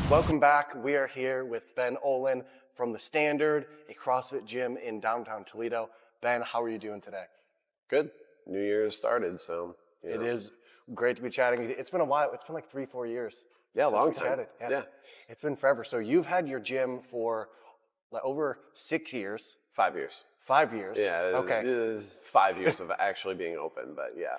Welcome back. We are here with Ben Olin from The Standard, a CrossFit gym in downtown Toledo. Ben, how are you doing today? Good. New Year's started, so. It is great to be chatting with you. It's been a while. It's been like 3-4 years. Yeah, a since long we time. chatted. Yeah. It's been forever. So you've had your gym for like over 6 years. 5 years. 5 years. Yeah. Okay. It is 5 years of actually being open, but yeah.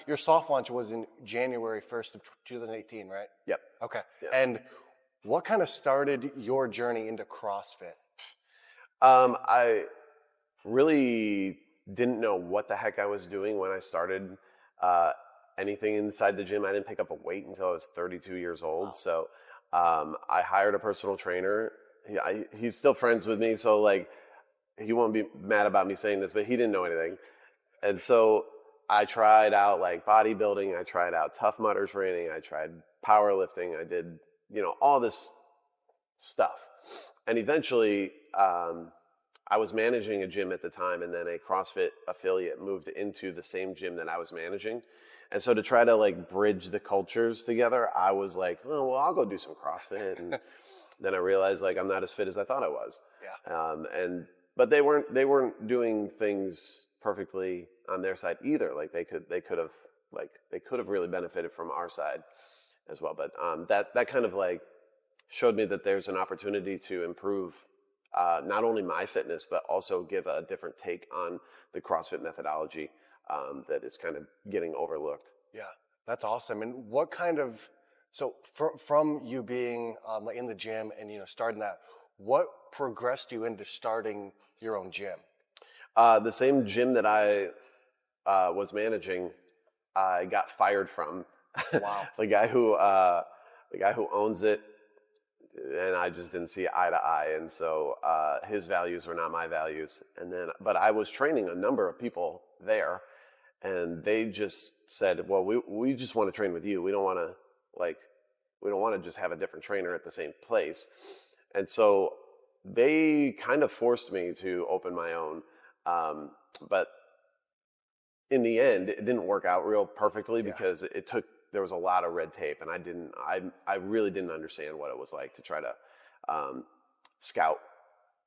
Your soft launch was in January 1st of 2018, right? Yep. Okay. Yep. And what kind of started your journey into CrossFit? I really didn't know what the heck I was doing when I started anything inside the gym. I didn't pick up a weight until I was 32 years old. Wow. So I hired a personal trainer. He's still friends with me, so like he won't be mad about me saying this, but he didn't know anything. And so I tried out like bodybuilding. I tried out Tough Mudder training. I tried powerlifting. I did, all this stuff. And eventually, I was managing a gym at the time, and then a CrossFit affiliate moved into the same gym that I was managing. And so to try to like bridge the cultures together, I was like, oh, well, I'll go do some CrossFit. And then I realized like I'm not as fit as I thought I was. Yeah. But they weren't doing things perfectly on their side either. Like they could have really benefited from our side as well. But that kind of like showed me that there's an opportunity to improve not only my fitness, but also give a different take on the CrossFit methodology that is kind of getting overlooked. Yeah, that's awesome. And what kind of, so from you being like in the gym and starting that, what progressed you into starting your own gym? The same gym that I was managing, I got fired from. Wow. The guy who owns it, and I just didn't see eye to eye, and so his values were not my values. But I was training a number of people there, and they just said, "Well, we just want to train with you. We don't want to just have a different trainer at the same place." And so they kind of forced me to open my own, but in the end, it didn't work out real perfectly because there was a lot of red tape, and I really didn't understand what it was like to try to scout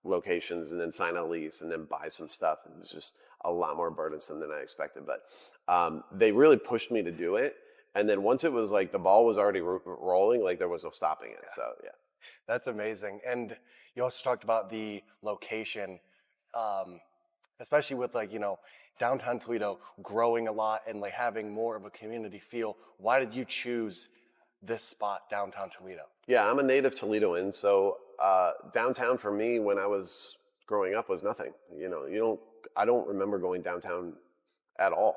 locations and then sign a lease and then buy some stuff. It was just a lot more burdensome than I expected, but they really pushed me to do it. And then once it was like the ball was already rolling, like there was no stopping it. So yeah. That's amazing. And you also talked about the location, especially with downtown Toledo growing a lot and like having more of a community feel. Why did you choose this spot, downtown Toledo? Yeah, I'm a native Toledoan, so downtown for me when I was growing up was nothing. I don't remember going downtown at all.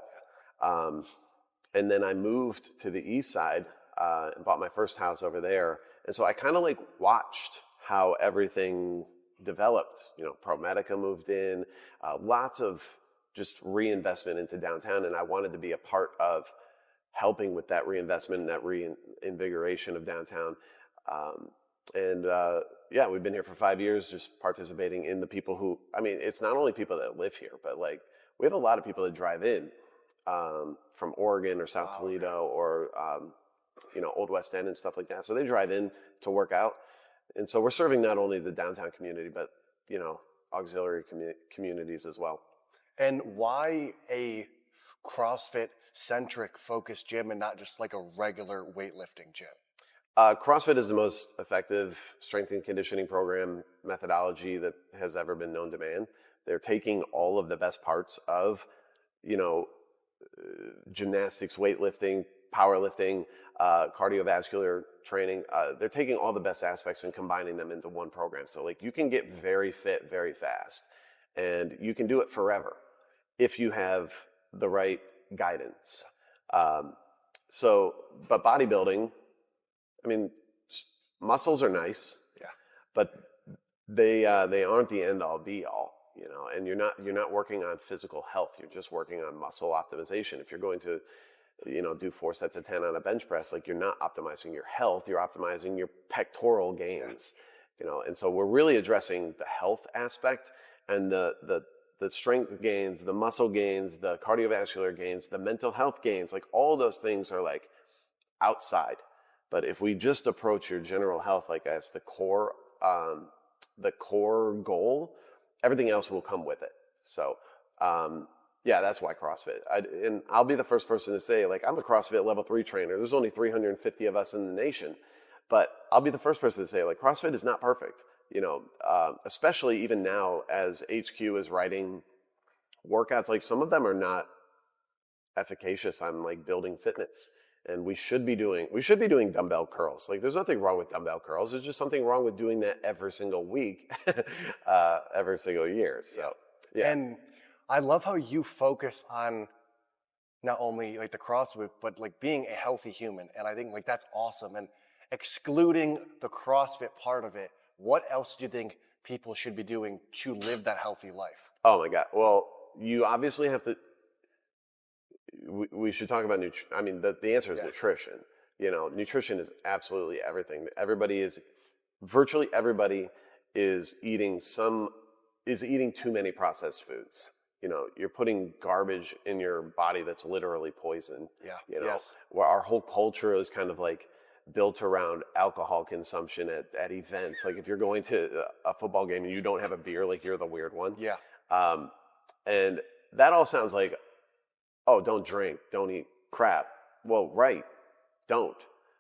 And then I moved to the east side and bought my first house over there. And so I kind of like watched how everything developed. ProMedica moved in, lots of just reinvestment into downtown, and I wanted to be a part of helping with that reinvestment and that reinvigoration of downtown. We've been here for 5 years, just participating in the people who, it's not only people that live here, but like we have a lot of people that drive in from Oregon or South Toledo or Old West End and stuff like that. So they drive in to work out, and so we're serving not only the downtown community, but auxiliary communities as well. And why a CrossFit-centric focused gym and not just like a regular weightlifting gym? CrossFit is the most effective strength and conditioning program methodology that has ever been known to man. They're taking all of the best parts of, gymnastics, weightlifting, powerlifting, cardiovascular training. They're taking all the best aspects and combining them into one program. So like you can get very fit very fast, and you can do it forever if you have the right guidance. But bodybuilding, muscles are nice, but they aren't the end all be all, and you're not working on physical health. You're just working on muscle optimization. If you're going to, do 4 sets of 10 on a bench press, like you're not optimizing your health, you're optimizing your pectoral gains, and so we're really addressing the health aspect and the strength gains, the muscle gains, the cardiovascular gains, the mental health gains, like all those things are like outside But if we just approach your general health like as the core goal, everything else will come with it. So, yeah, that's why CrossFit. And I'll be the first person to say, like, I'm a CrossFit level 3 trainer. There's only 350 of us in the nation. But I'll be the first person to say, like, CrossFit is not perfect. Especially even now as HQ is writing workouts, like some of them are not efficacious on like building fitness. And we should be doing dumbbell curls. Like there's nothing wrong with dumbbell curls. There's just something wrong with doing that every single week, every single year. So, yeah. And I love how you focus on not only like the CrossFit, but like being a healthy human. And I think like that's awesome. And excluding the CrossFit part of it, what else do you think people should be doing to live that healthy life? Oh my God. Well, you obviously have to, we should talk about nutrition. I mean, the answer is nutrition. Nutrition is absolutely everything. Virtually everybody is eating too many processed foods. You're putting garbage in your body that's literally poison. Yeah. Yes. Where our whole culture is kind of like built around alcohol consumption at events. Like if you're going to a football game and you don't have a beer, like you're the weird one. Yeah. And that all sounds like, oh, don't drink, don't eat crap. Well, right, don't.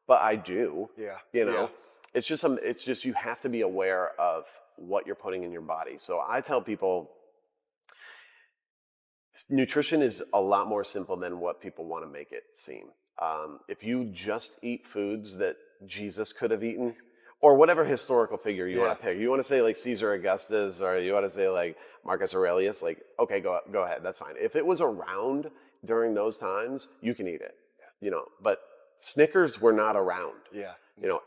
But I do. Yeah. Yeah. It's just you have to be aware of what you're putting in your body. So I tell people nutrition is a lot more simple than what people want to make it seem. If you just eat foods that Jesus could have eaten, or whatever historical figure you want to pick. You want to say like Caesar Augustus, or you want to say like Marcus Aurelius, like, okay, go ahead, that's fine. If it was around during those times, you can eat it, but Snickers were not around. Yeah.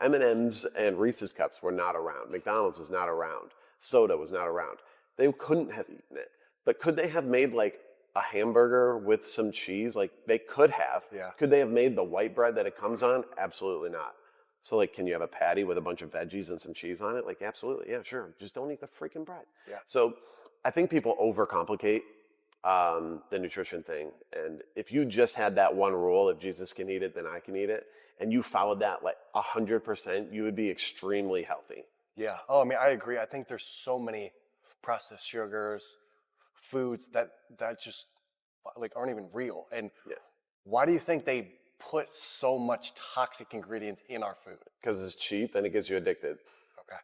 M&Ms and Reese's Cups were not around. McDonald's was not around. Soda was not around. They couldn't have eaten it. But could they have made like a hamburger with some cheese? Like they could have. Yeah. Could they have made the white bread that it comes on? Absolutely not. So like, can you have a patty with a bunch of veggies and some cheese on it? Like, absolutely. Yeah, sure. Just don't eat the freaking bread. Yeah. So I think people overcomplicate the nutrition thing. And if you just had that one rule, if Jesus can eat it, then I can eat it, and you followed that like 100%, you would be extremely healthy. Yeah. Oh, I mean, I agree. I think there's so many processed sugars, foods that just like aren't even real. And why do you think they put so much toxic ingredients in our food? Because it's cheap and it gets you addicted. Okay.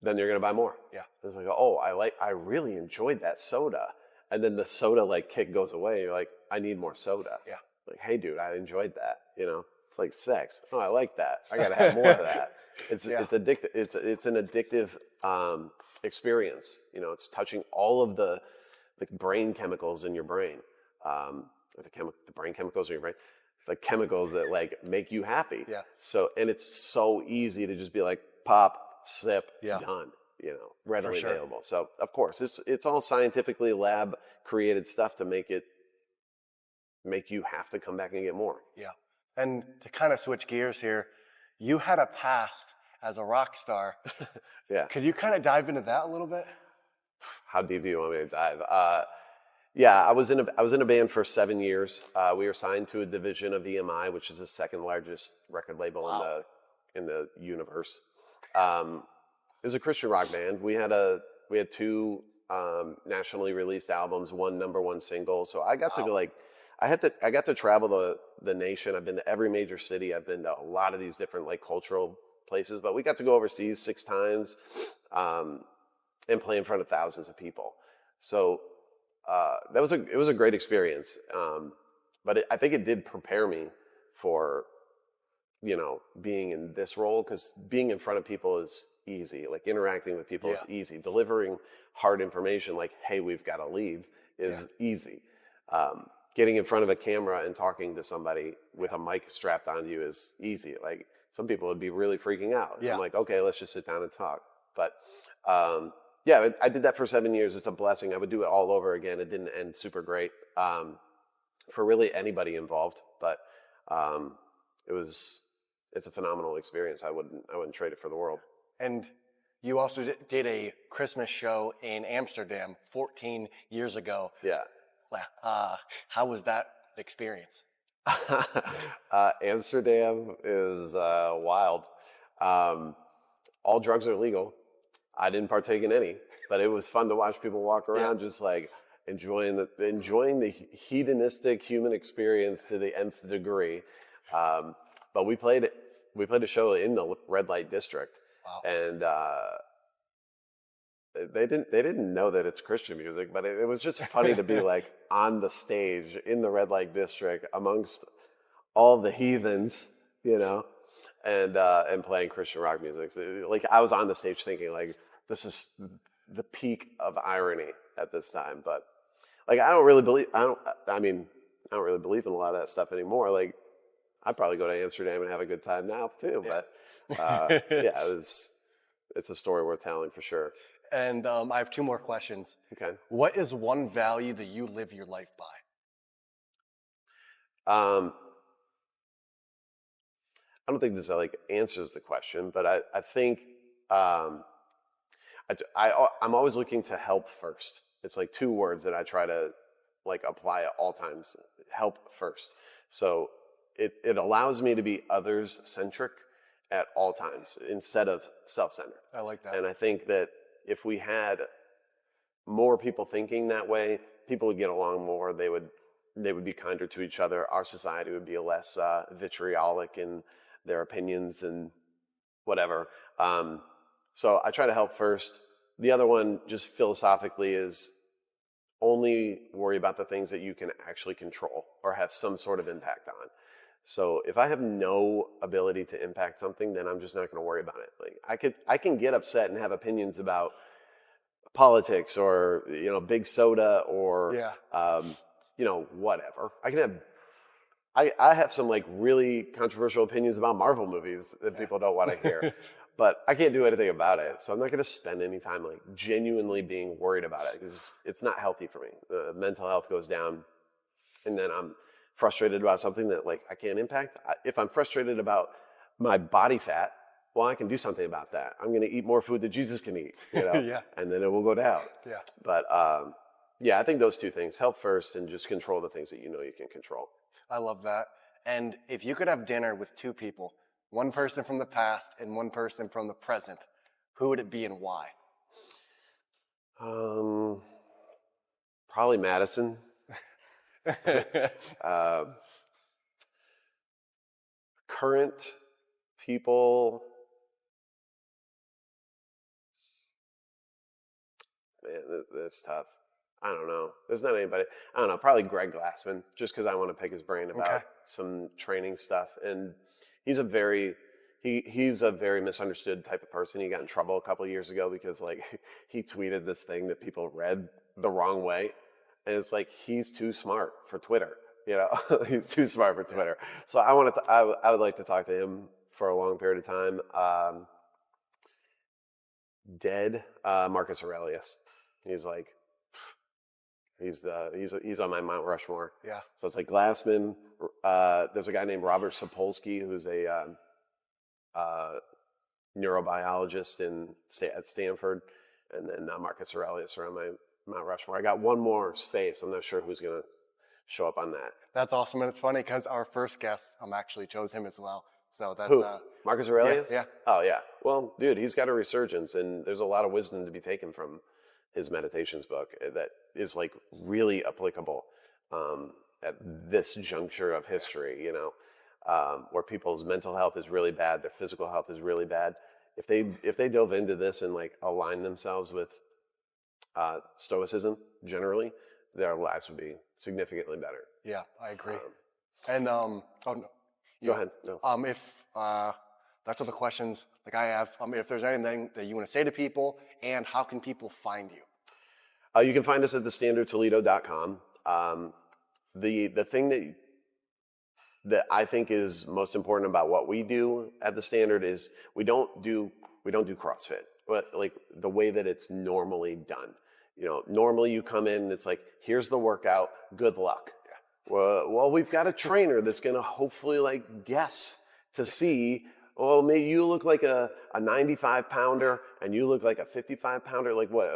Then you're gonna buy more. Yeah. It's like, oh, I really enjoyed that soda. And then the soda like kick goes away. You're like, I need more soda. Yeah. Like, hey dude, I enjoyed that. It's like sex. Oh, I like that. I gotta have more of that. It's addictive. It's an addictive experience. It's touching all of the brain chemicals in your brain. The brain chemicals in your brain. The chemicals that like make you happy. Yeah. So, and it's so easy to just be like pop, sip, done. Readily available. So of course it's all scientifically lab created stuff to make you have to come back and get more. Yeah. And to kind of switch gears here, you had a past as a rock star. Yeah. Could you kind of dive into that a little bit? How deep do you want me to dive? Yeah, I was in a band for 7 years. We were signed to a division of EMI, which is the second largest record label in the universe. It was a Christian rock band. We had two nationally released albums, one #1 single. So I got to go I got to travel the nation. I've been to every major city. I've been to a lot of these different like cultural places, but we got to go overseas 6 times and play in front of thousands of people. So it was a great experience. But I think it did prepare me for being in this role, because being in front of people is easy. Like interacting with people is easy. Delivering hard information like, hey, we've got to leave is easy. Getting in front of a camera and talking to somebody with a mic strapped onto you is easy. Like some people would be really freaking out. Yeah. I'm like, okay, let's just sit down and talk. But I did that for 7 years. It's a blessing. I would do it all over again. It didn't end super great for really anybody involved, but it's a phenomenal experience. I wouldn't trade it for the world. And you also did a Christmas show in Amsterdam 14 years ago. Yeah. How was that experience? Amsterdam is wild. Um, all drugs are legal. I didn't partake in any, but it was fun to watch people walk Yeah. around just like enjoying the hedonistic human experience to the nth degree. Um, but we played a show in the red light district, Wow. and they didn't know that it's Christian music, but it was just funny to be like on the stage in the red light district amongst all the heathens, you know, and playing Christian rock music. So, like I was on the stage thinking like this is the peak of irony at this time, but like I mean I don't really believe in a lot of that stuff anymore. Like I'd probably go to Amsterdam and have a good time now too, but Yeah. yeah, it's a story worth telling for sure. And I have two more questions. Okay. What is one value that you live your life by? Um, I don't think this like answers the question, but I think um, I'm always looking to help first. It's like two words that I try to like apply at all times. Help first. So it allows me to be others centric at all times instead of self centered. I like that. And I think that if we had more people thinking that way, people would get along more. They would be kinder to each other. Our society would be less vitriolic in their opinions and whatever. So I try to help first. The other one, just philosophically, is only worry about the things that you can actually control or have some sort of impact on. So if I have no ability to impact something, then I'm just not going to worry about it. Like I can get upset and have opinions about politics or big soda or Yeah. whatever. I have some like really controversial opinions about Marvel movies that people don't want to hear, but I can't do anything about it. So I'm not going to spend any time like genuinely being worried about it because it's not healthy for me. The mental health goes down, and then I'm frustrated about something that like I can't impact. If I'm frustrated about my body fat, well, I can do something about that. I'm going to eat more food that Jesus can eat, Yeah. and then it will go down. Yeah. But yeah, I think those two things, help first and just control the things that you know you can control. I love that. And if you could have dinner with two people, one person from the past and one person from the present, who would it be and why? Um, Probably Madison. Current people, man, that's tough. I don't know. There's not anybody. I don't know. Probably Greg Glassman, just because I want to pick his brain about Okay. some training stuff. And he's a very he's a very misunderstood type of person. He got in trouble a couple of years ago because like he tweeted this thing that people read the wrong way, and it's like he's too smart for Twitter. He's too smart for Twitter. So I would like to talk to him for a long period of time. Dead Marcus Aurelius. He's like he's on my Mount Rushmore. Yeah. So it's like Glassman. There's a guy named Robert Sapolsky who's a neurobiologist at Stanford, and then Marcus Aurelius are on my Mount Rushmore. I got one more space. I'm not sure who's gonna show up on that. That's awesome. And it's funny because our first guest actually chose him as well. So that's Who? Marcus Aurelius? yeah. Oh yeah. Well, dude, he's got a resurgence, and there's a lot of wisdom to be taken from his meditations book that is like really applicable at this juncture of history. Where people's mental health is really bad, their physical health is really bad. If they dove into this and like align themselves with stoicism generally, their lives would be significantly better. Yeah, I agree. And oh no, Go ahead. No. if that's what the questions like I have. If there's anything that you want to say to people, and how can people find you? You can find us at thestandardtoledo.com. The thing that I think is most important about what we do at the Standard is we don't do CrossFit, but like the way that it's normally done. Normally you come in and it's like, here's the workout, good luck. Well, we've got a trainer that's going to hopefully like guess to see, well, maybe you look like a 95 pounder and you look like a 55 pounder. Like what?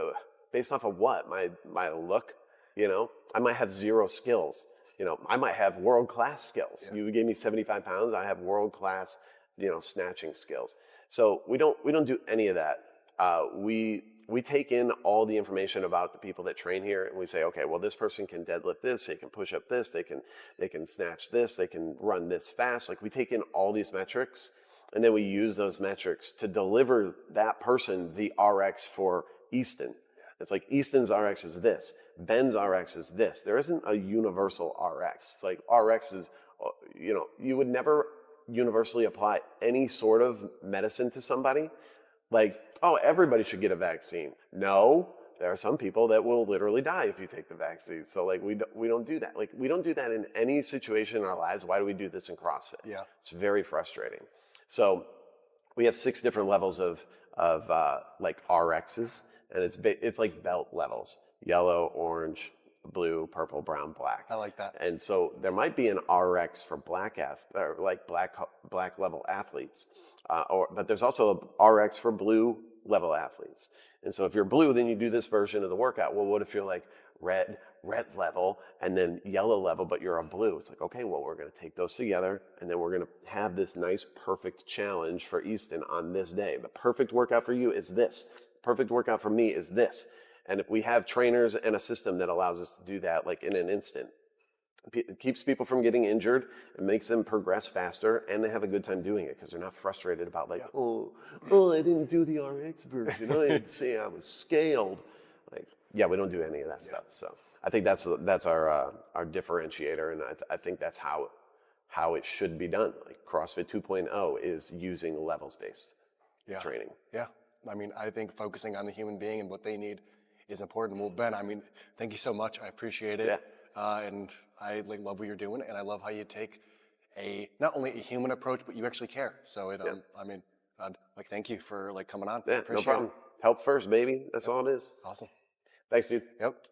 Based off of what? My look? I might have zero skills. You know, I might have world-class skills. You gave me 75 pounds, I have world-class, you know, snatching skills. So we don't do any of that. We take in all the information about the people that train here, and we say, okay, well, this person can deadlift this, they can push up this, they can snatch this, they can run this fast. Like, we take in all these metrics, and then we use those metrics to deliver that person the RX for Easton. It's like Easton's RX is this, Ben's RX is this. There isn't a universal RX. It's like RX is, you know, you would never universally apply any sort of medicine to somebody. Like, oh, everybody should get a vaccine. No, there are some people that will literally die if you take the vaccine. So, like, we don't do that. Like, we don't do that in any situation in our lives. Why do we do this in CrossFit? Yeah. It's very frustrating. So we have 6 different levels of like RXs, and it's like belt levels: yellow, orange, blue, purple, brown, black. I like that. And so there might be an RX for black level athletes, but there's also a RX for blue level athletes. And so if you're blue, then you do this version of the workout. Well, what if you're like red level and then yellow level, but you're a blue? It's like, okay, well, we're going to take those together, and then we're going to have this nice, perfect challenge for Easton on this day. The perfect workout for you is this. Perfect workout for me is this. And we have trainers and a system that allows us to do that, like, in an instant. It keeps people from getting injured. It makes them progress faster, and they have a good time doing it because they're not frustrated about, like, oh, I didn't do the RX version. I didn't say I was scaled. Like, yeah, we don't do any of that stuff. So I think that's our differentiator, and I think that's how it should be done. Like, CrossFit 2.0 is using levels-based training. Yeah. I mean, I think focusing on the human being and what they need is important. Well, Ben, I mean, thank you so much. I appreciate it. And I love what you're doing, and I love how you take not only a human approach, but you actually care. So I mean, thank you for coming on. Yeah, no problem. Help first, baby. That's all it is. Awesome. Thanks, dude. Yep.